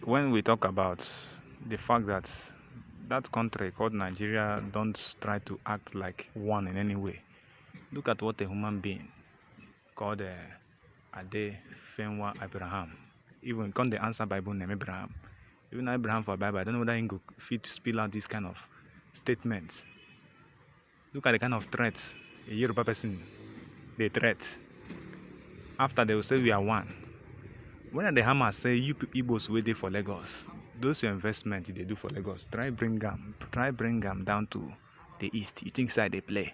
when we talk about the fact that that country called Nigeria don't try to act like one in any way, look at what a human being called Ade Fenwa Abraham, even come the answer Bible name Abraham. Even Abraham for Bible, I don't know whether he could fit spill out this kind of statements. Look at the kind of threats a Yoruba person they threat. After they will say we are one. When the Hamas say you Igbos waiting for Lagos, those your investment they do for Lagos, try bring them down to the east. You think side they play.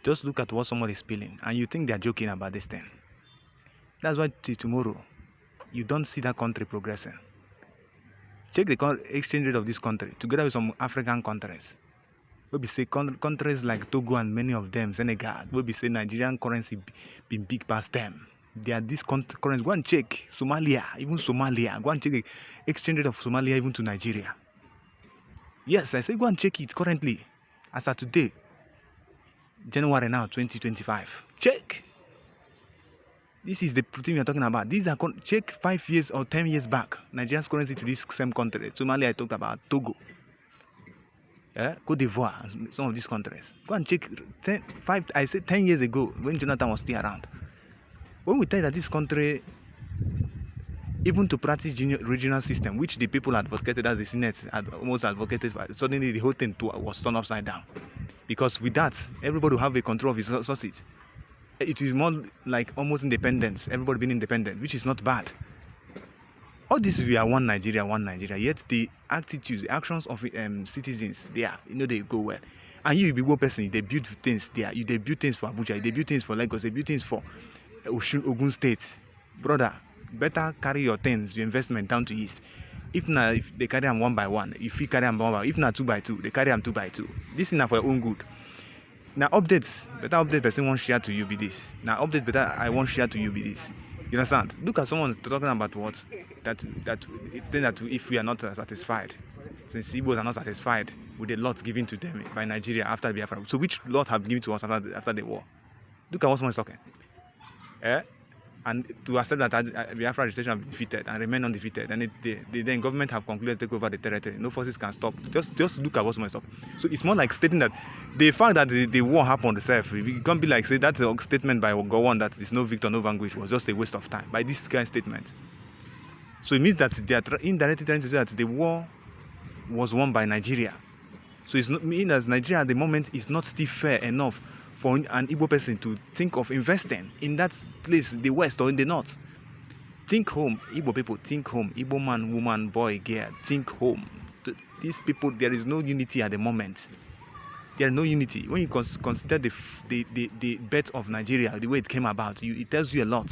Just look at what somebody is spilling and you think they are joking about this thing. That's why till tomorrow you don't see that country progressing. Check the exchange rate of this country together with some African countries. We be say countries like Togo and many of them, Senegal, we be say Nigerian currency be big past them. They are this currency. Go and check Somalia, even Somalia. Go and check the exchange rate of Somalia even to Nigeria. Yes, I say go and check it currently. As of today, January now, 2025. Check. This is the thing we are talking about. These are check 5 years or 10 years back. Nigeria's currency to this same country. Somalia, I talked about Togo. Cote d'Ivoire, some of these countries. Go and check 10 years ago when Jonathan was still around. When we tell you that this country, even to practice regional system, which the people advocated as the Senate had almost advocated, suddenly the whole thing was turned upside down. Because with that, everybody will have a control of his resources. It is more like almost independence, everybody being independent, which is not bad. All this we are one Nigeria, yet the attitudes, the actions of citizens there, they go well. And you be one person, they build things there, they build things for Abuja, they build things for Lagos, they build things for Ogun State. Brother, better carry your things, your investment down to east. If they carry them one by one, if you carry them one by one, if not 2 by 2, they carry them 2 by 2. This is not for your own good. Now better update person won't share to you be this. Now update better I won't share to you be this. You understand? Look at someone talking about what that it's saying that if we are not satisfied, since Igbos are not satisfied with the lot given to them by Nigeria after Biafran. So which lot have given to us after the war? Look at what someone is talking. And to accept that Biafra registration have been defeated and remain undefeated, and the government have concluded to take over the territory. No forces can stop. Just look at what someone is talking. So it's more like stating that the fact that the war happened itself, it can't be like say that statement by Gowon that there's no victor, no vanquish was just a waste of time by this kind of statement. So it means that they are indirectly trying to say that the war was won by Nigeria. So it's not mean as Nigeria at the moment is not still fair enough for an Igbo person to think of investing in that place, the west or in the north. Think home, Igbo people, think home. Igbo man, woman, boy, girl, think home. These people, there is no unity at the moment. There is no unity. When you consider the birth of Nigeria, the way it came about, it tells you a lot.